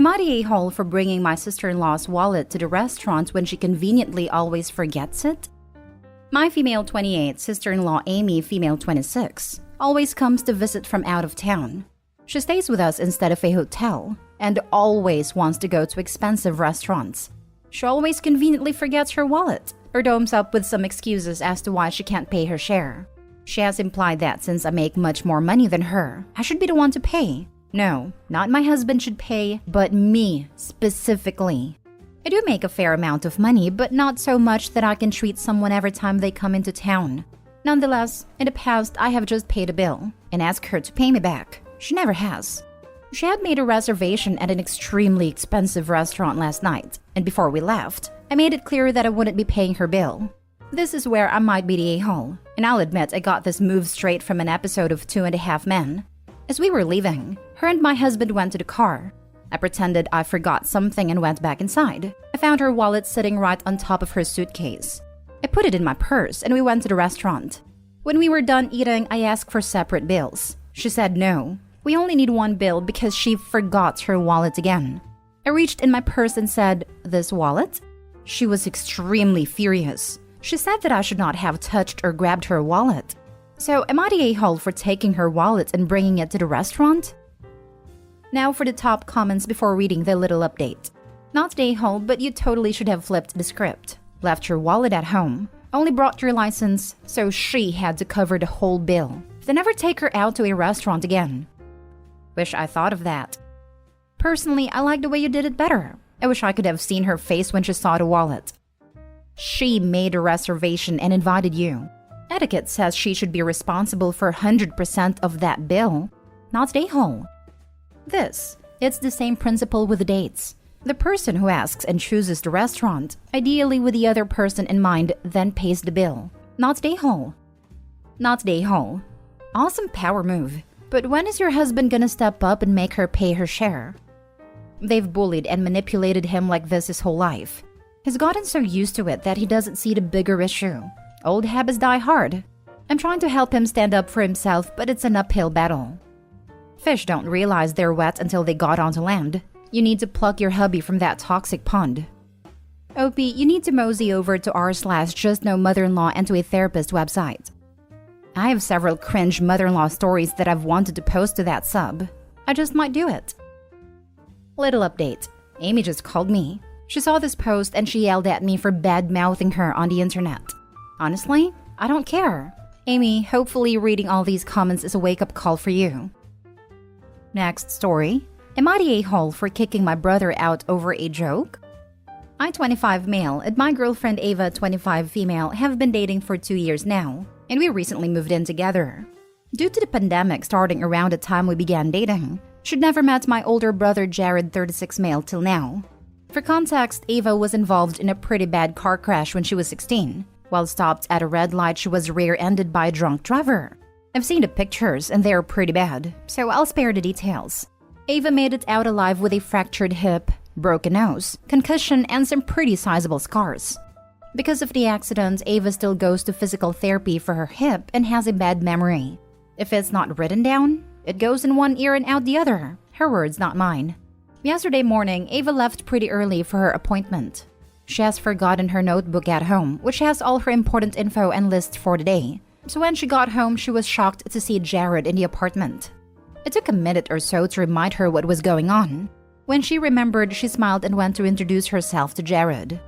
Am I the a-hole for bringing my sister-in-law's wallet to the restaurant when she conveniently always forgets it? My female 28, sister-in-law Amy, female 26, always comes to visit from out of town. She stays with us instead of a hotel and always wants to go to expensive restaurants. She always conveniently forgets her wallet or domes up with some excuses as to why she can't pay her share. She has implied that since I make much more money than her, I should be the one to pay. No, not my husband should pay, but me specifically. I do make a fair amount of money, but not so much that I can treat someone every time they come into town. Nonetheless, in the past, I have just paid a bill and asked her to pay me back. She never has. She had made a reservation at an extremely expensive restaurant last night, and before we left, I made it clear that I wouldn't be paying her bill. This is where I might be the a-hole, and I'll admit I got this move straight from an episode of 2.5 Men. As we were leaving, her and my husband went to the car. I pretended I forgot something and went back inside. I found her wallet sitting right on top of her suitcase. I put it in my purse and we went to the restaurant. When we were done eating, I asked for separate bills. She said no. We only need one bill because she forgot her wallet again. I reached in my purse and said, "This wallet?" She was extremely furious. She said that I should not have touched or grabbed her wallet. So am I the a-hole for taking her wallet and bringing it to the restaurant? Now for the top comments before reading the little update. Not the a-hole, but you totally should have flipped the script. Left your wallet at home. Only brought your license, so she had to cover the whole bill. Then never take her out to a restaurant again. Wish I thought of that. Personally, I like the way you did it better. I wish I could have seen her face when she saw the wallet. She made a reservation and invited you. Etiquette says she should be responsible for 100% of that bill, not the a-hole. It's the same principle with dates. The person who asks and chooses the restaurant, ideally with the other person in mind, then pays the bill, not the a-hole. Not the a-hole. Awesome power move. But when is your husband gonna step up and make her pay her share? They've bullied and manipulated him like this his whole life. He's gotten so used to it that he doesn't see the bigger issue. Old habits die hard. I'm trying to help him stand up for himself, but it's an uphill battle. Fish don't realize they're wet until they got onto land. You need to pluck your hubby from that toxic pond. Opie, you need to mosey over to r/justknowmother-in-law and to a therapist website. I have several cringe mother-in-law stories that I've wanted to post to that sub. I just might do it. Little update. Amy just called me. She saw this post and she yelled at me for bad-mouthing her on the internet. Honestly, I don't care. Amy, hopefully reading all these comments is a wake-up call for you. Next story. Am I the a-hole for kicking my brother out over a joke? I, 25 male, and my girlfriend Ava, 25 female, have been dating for 2 years now, and we recently moved in together. Due to the pandemic starting around the time we began dating, she'd never met my older brother Jared, 36 male, till now. For context, Ava was involved in a pretty bad car crash when she was 16. While stopped at a red light, she was rear-ended by a drunk driver. I've seen the pictures and they're pretty bad, so I'll spare the details. Ava made it out alive with a fractured hip, broken nose, concussion, and some pretty sizable scars. Because of the accident, Ava still goes to physical therapy for her hip and has a bad memory. If it's not written down, it goes in one ear and out the other. Her words, not mine. Yesterday morning, Ava left pretty early for her appointment. She has forgotten her notebook at home, which has all her important info and lists for the day. So when she got home, she was shocked to see Jared in the apartment. It took a minute or so to remind her what was going on. When she remembered, she smiled and went to introduce herself to Jared.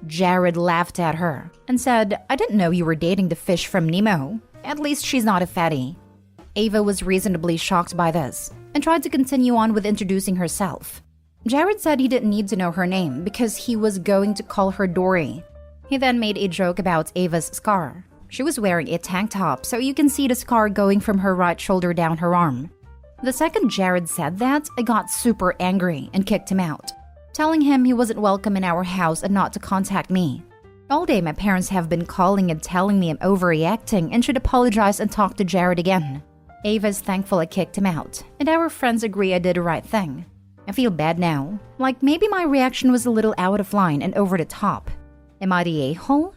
Jared laughed at her and said, "I didn't know you were dating the fish from Nemo. At least she's not a fatty." Ava was reasonably shocked by this and tried to continue on with introducing herself. Jared said he didn't need to know her name because he was going to call her Dory. He then made a joke about Ava's scar. She was wearing a tank top, so you can see the scar going from her right shoulder down her arm. The second Jared said that, I got super angry and kicked him out, telling him he wasn't welcome in our house and not to contact me. All day my parents have been calling and telling me I'm overreacting and should apologize and talk to Jared again. Ava's thankful I kicked him out, and our friends agree I did the right thing. I feel bad now, like maybe my reaction was a little out of line and over the top. Am I the a-hole?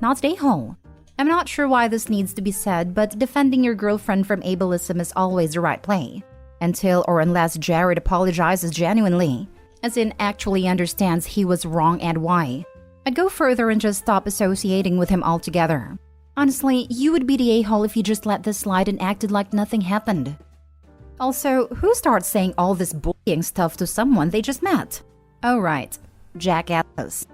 Not the a-hole. I'm not sure why this needs to be said, but defending your girlfriend from ableism is always the right play. Until or unless Jared apologizes genuinely, as in actually understands he was wrong and why. I'd go further and just stop associating with him altogether. Honestly, you would be the a-hole if you just let this slide and acted like nothing happened. Also, who starts saying all this bullying stuff to someone they just met? Oh right, jackasses.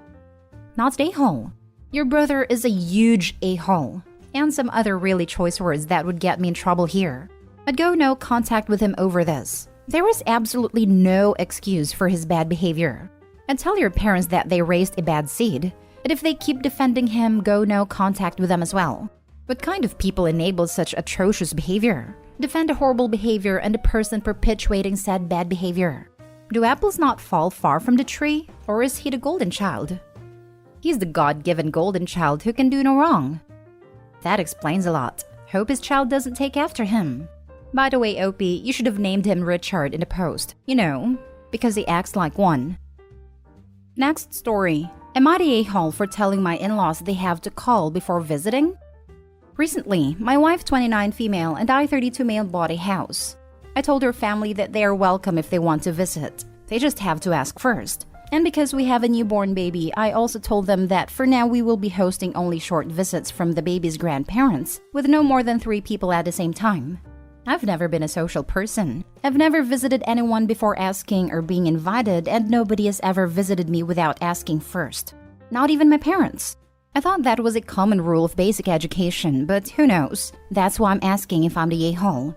Not a-hole. Your brother is a huge a-hole. And some other really choice words that would get me in trouble here. I'd go no contact with him over this. There is absolutely no excuse for his bad behavior. And tell your parents that they raised a bad seed. And if they keep defending him, go no contact with them as well. What kind of people enable such atrocious behavior? Defend a horrible behavior and a person perpetuating said bad behavior. Do apples not fall far from the tree? Or is he the golden child? He's the God-given golden child who can do no wrong. That explains a lot. Hope his child doesn't take after him. By the way, OP, you should have named him Richard in the post. You know, because he acts like one. Next story. Am I the a-hole for telling my in-laws they have to call before visiting? Recently, my wife 29 female and I 32 male bought a house. I told her family that they are welcome if they want to visit. They just have to ask first. And because we have a newborn baby, I also told them that for now we will be hosting only short visits from the baby's grandparents, with no more than 3 people at the same time. I've never been a social person. I've never visited anyone before asking or being invited, and nobody has ever visited me without asking first. Not even my parents. I thought that was a common rule of basic education, but who knows? That's why I'm asking if I'm the a-hole.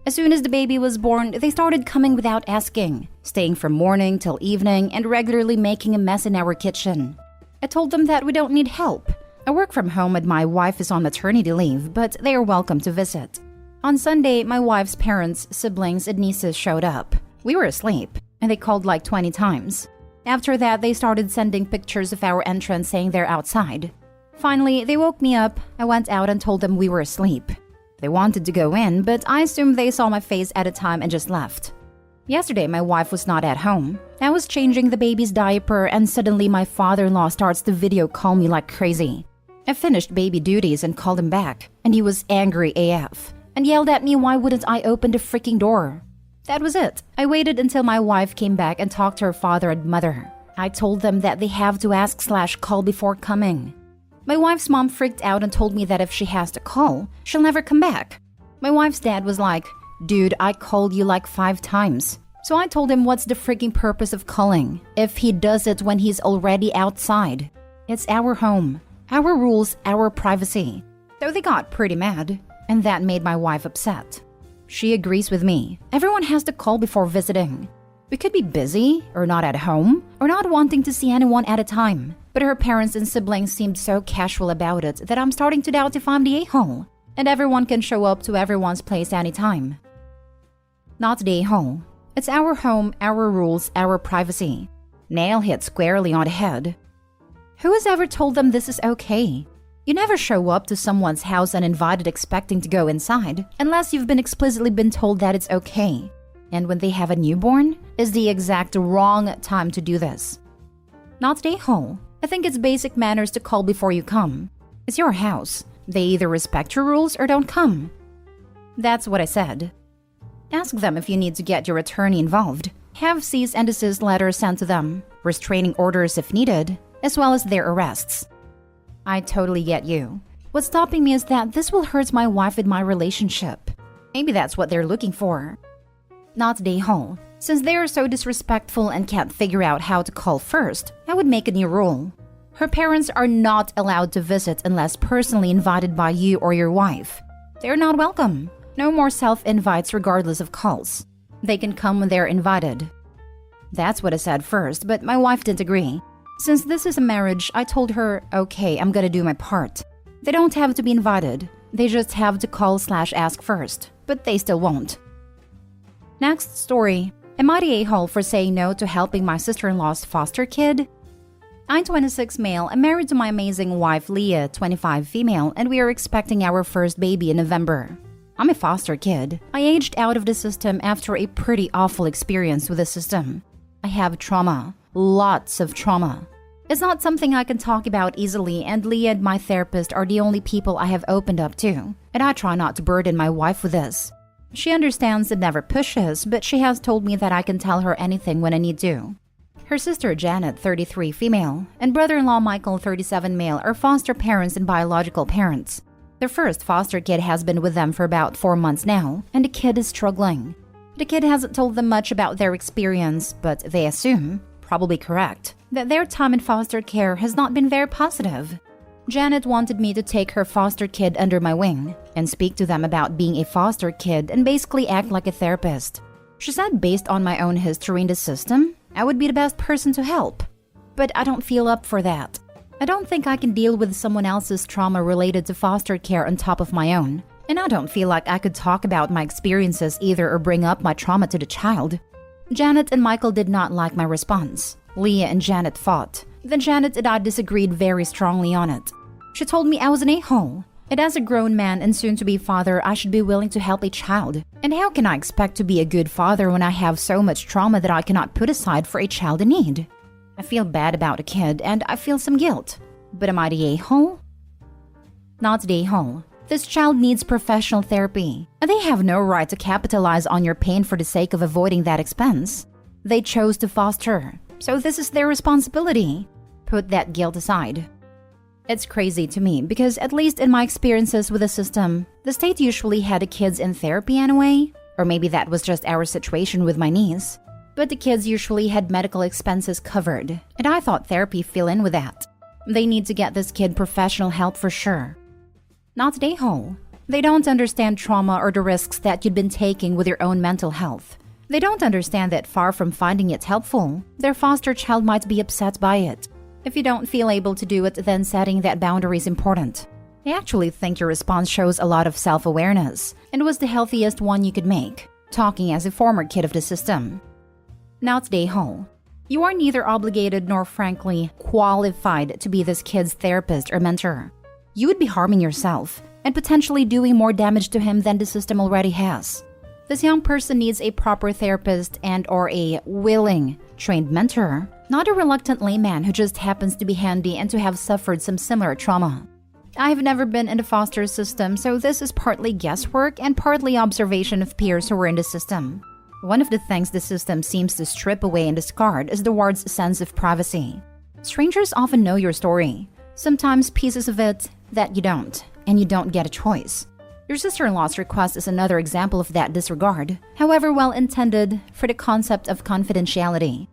As soon as the baby was born, they started coming without asking, staying from morning till evening and regularly making a mess in our kitchen. I told them that we don't need help. I work from home and my wife is on maternity leave, but they are welcome to visit. On Sunday, my wife's parents, siblings, and nieces showed up. We were asleep, and they called like 20 times. After that, they started sending pictures of our entrance saying they're outside. Finally, they woke me up. I went out and told them we were asleep. They wanted to go in, but I assumed they saw my face at a time and just left. Yesterday, my wife was not at home. I was changing the baby's diaper and suddenly my father-in-law starts to video call me like crazy. I finished baby duties and called him back, and he was angry AF and yelled at me why wouldn't I open the freaking door. That was it. I waited until my wife came back and talked to her father and mother. I told them that they have to ask/call before coming. My wife's mom freaked out and told me that if she has to call, she'll never come back. My wife's dad was like, "Dude, I called you like 5 times." So I told him what's the freaking purpose of calling if he does it when he's already outside. It's our home, our rules, our privacy. So they got pretty mad, and that made my wife upset. She agrees with me. Everyone has to call before visiting. We could be busy, or not at home, or not wanting to see anyone at a time. But her parents and siblings seemed so casual about it that I'm starting to doubt if I'm the a-hole. And everyone can show up to everyone's place anytime. Not the a-hole. It's our home, our rules, our privacy. Nail hit squarely on the head. Who has ever told them this is okay? You never show up to someone's house uninvited expecting to go inside, unless you've been explicitly been told that it's okay. And when they have a newborn, is the exact wrong time to do this. Not the a-hole. I think it's basic manners to call before you come. It's your house. They either respect your rules or don't come. That's what I said. Ask them if you need to get your attorney involved. Have cease and desist letters sent to them, restraining orders if needed, as well as their arrests. I totally get you. What's stopping me is that this will hurt my wife and my relationship. Maybe that's what they're looking for. Not the a-hole. Since they are so disrespectful and can't figure out how to call first, I would make a new rule. Her parents are not allowed to visit unless personally invited by you or your wife. They're not welcome. No more self-invites regardless of calls. They can come when they're invited. That's what I said first, but my wife didn't agree. Since this is a marriage, I told her, okay, I'm gonna do my part. They don't have to be invited. They just have to call/ask first, but they still won't. Next story. Am I the a-hole for saying no to helping my sister-in-law's foster kid? I'm 26 male and married to my amazing wife Leah, 25 female, and we are expecting our first baby in November. I'm a foster kid. I aged out of the system after a pretty awful experience with the system. I have trauma. Lots of trauma. It's not something I can talk about easily, and Leah and my therapist are the only people I have opened up to, and I try not to burden my wife with this. She understands and never pushes, but she has told me that I can tell her anything when I need to. Her sister Janet, 33, female, and brother-in-law Michael, 37, male, are foster parents and biological parents. Their first foster kid has been with them for about 4 months now, and the kid is struggling. The kid hasn't told them much about their experience, but they assume, probably correct, that their time in foster care has not been very positive. Janet wanted me to take her foster kid under my wing and speak to them about being a foster kid and basically act like a therapist. She said based on my own history in the system, I would be the best person to help. But I don't feel up for that. I don't think I can deal with someone else's trauma related to foster care on top of my own. And I don't feel like I could talk about my experiences either or bring up my trauma to the child. Janet and Michael did not like my response. Leah and Janet fought. Then Janet and I disagreed very strongly on it. She told me I was an a-hole, and as a grown man and soon-to-be father, I should be willing to help a child. And how can I expect to be a good father when I have so much trauma that I cannot put aside for a child in need? I feel bad about a kid, and I feel some guilt. But am I the a-hole? Not the a-hole. This child needs professional therapy, and they have no right to capitalize on your pain for the sake of avoiding that expense. They chose to foster, so this is their responsibility. Put that guilt aside. It's crazy to me because at least in my experiences with the system, the state usually had the kids in therapy anyway, or maybe that was just our situation with my niece. But the kids usually had medical expenses covered, and I thought therapy fell in with that. They need to get this kid professional help for sure. Not the a-hole. They don't understand trauma or the risks that you've been taking with your own mental health. They don't understand that far from finding it helpful, their foster child might be upset by it. If you don't feel able to do it, then setting that boundary is important. I actually think your response shows a lot of self-awareness and was the healthiest one you could make, talking as a former kid of the system. Not the a-hole. You are neither obligated nor frankly qualified to be this kid's therapist or mentor. You would be harming yourself and potentially doing more damage to him than the system already has. This young person needs a proper therapist and or a willing, trained mentor, not a reluctant layman who just happens to be handy and to have suffered some similar trauma. I have never been in the foster system, so this is partly guesswork and partly observation of peers who were in the system. One of the things the system seems to strip away and discard is the ward's sense of privacy. Strangers often know your story, sometimes pieces of it that you don't, and you don't get a choice. Your sister-in-law's request is another example of that disregard, however well intended, for the concept of confidentiality.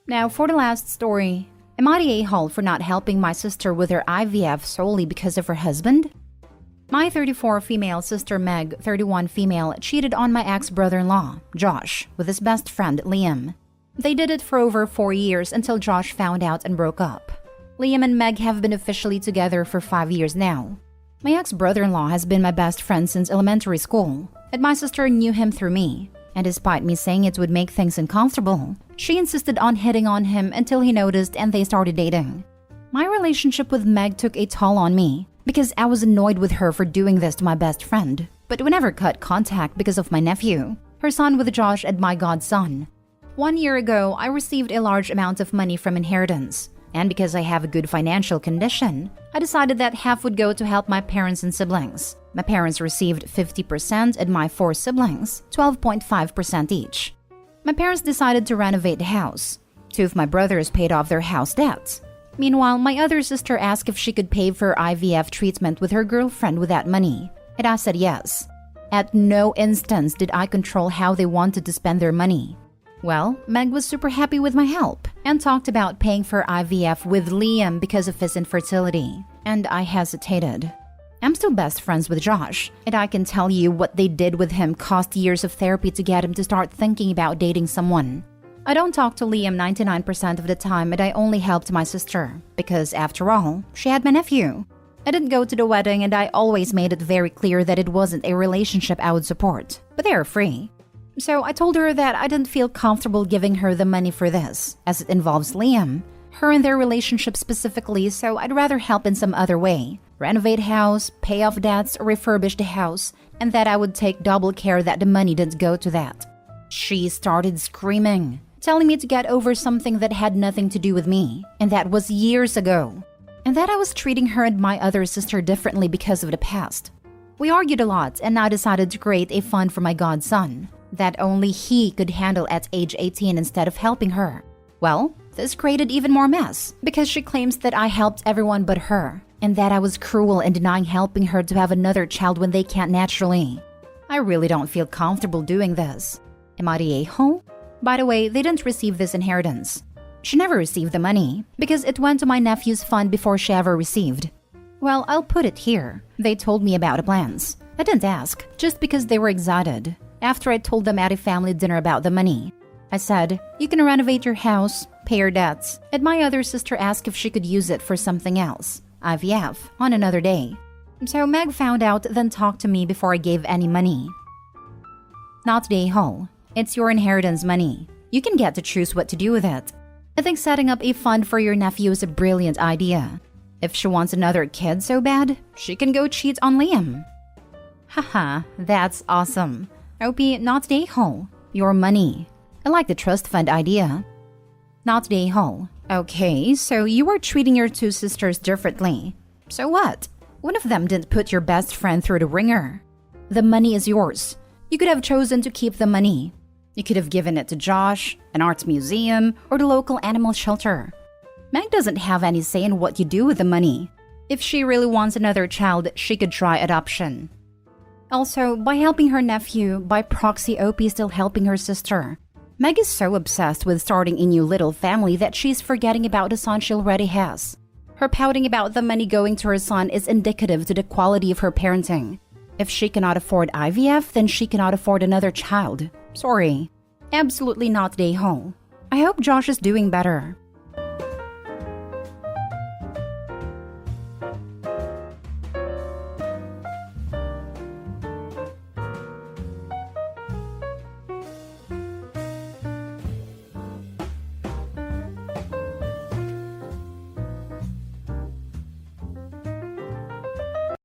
Now, for the last story, am I the a-hole for not helping my sister with her IVF solely because of her husband? My 34 female sister Meg, 31 female, cheated on my ex-brother-in-law, Josh, with his best friend Liam. They did it for over 4 years until Josh found out and broke up. Liam and Meg have been officially together for 5 years now. My ex-brother-in-law has been my best friend since elementary school, and my sister knew him through me. And despite me saying it would make things uncomfortable, she insisted on hitting on him until he noticed and they started dating. My relationship with Meg took a toll on me because I was annoyed with her for doing this to my best friend. But we never cut contact because of my nephew, her son with Josh and my godson. 1 year ago, I received a large amount of money from inheritance. And because I have a good financial condition, I decided that half would go to help my parents and siblings. My parents received 50% and my 4 siblings, 12.5% each. My parents decided to renovate the house. 2 of my brothers paid off their house debts. Meanwhile, my other sister asked if she could pay for IVF treatment with her girlfriend with that money, and I said yes. At no instance did I control how they wanted to spend their money. Well, Meg was super happy with my help and talked about paying for IVF with Liam because of his infertility, and I hesitated. I'm still best friends with Josh, and I can tell you what they did with him cost years of therapy to get him to start thinking about dating someone. I don't talk to Liam 99% of the time, and I only helped my sister, because after all, she had my nephew. I didn't go to the wedding, and I always made it very clear that it wasn't a relationship I would support, but they are free. So I told her that I didn't feel comfortable giving her the money for this, as it involves Liam, her and their relationship specifically, so I'd rather help in some other way. Renovate house, pay off debts, or refurbish the house, and that I would take double care that the money didn't go to that. She started screaming, telling me to get over something that had nothing to do with me, and that was years ago. And that I was treating her and my other sister differently because of the past. We argued a lot and I decided to create a fund for my godson that only he could handle at age 18 instead of helping her. Well, this created even more mess because she claims that I helped everyone but her and that I was cruel in denying helping her to have another child when they can't naturally. I really don't feel comfortable doing this. Am I the a-hole? By the way, they didn't receive this inheritance. She never received the money because it went to my nephew's fund before she ever received. Well, I'll put it here. They told me about the plans. I didn't ask, just because they were excited. After I told them at a family dinner about the money, I said, you can renovate your house, pay your debts, and my other sister asked if she could use it for something else, IVF, on another day. So Meg found out, then talked to me before I gave any money. Not the a-hole. It's your inheritance money. You can get to choose what to do with it. I think setting up a fund for your nephew is a brilliant idea. If she wants another kid so bad, she can go cheat on Liam. Haha, that's awesome. OP, not the a-hole. Your money. I like the trust fund idea. Not the a-hole. Okay, so you are treating your two sisters differently. So what? One of them didn't put your best friend through the ringer. The money is yours. You could have chosen to keep the money. You could have given it to Josh, an arts museum, or the local animal shelter. Meg doesn't have any say in what you do with the money. If she really wants another child, she could try adoption. Also, by helping her nephew, by proxy OP is still helping her sister. Meg is so obsessed with starting a new little family that she's forgetting about the son she already has. Her pouting about the money going to her son is indicative to the quality of her parenting. If she cannot afford IVF, then she cannot afford another child. Sorry. Absolutely not the a-hole. I hope Josh is doing better.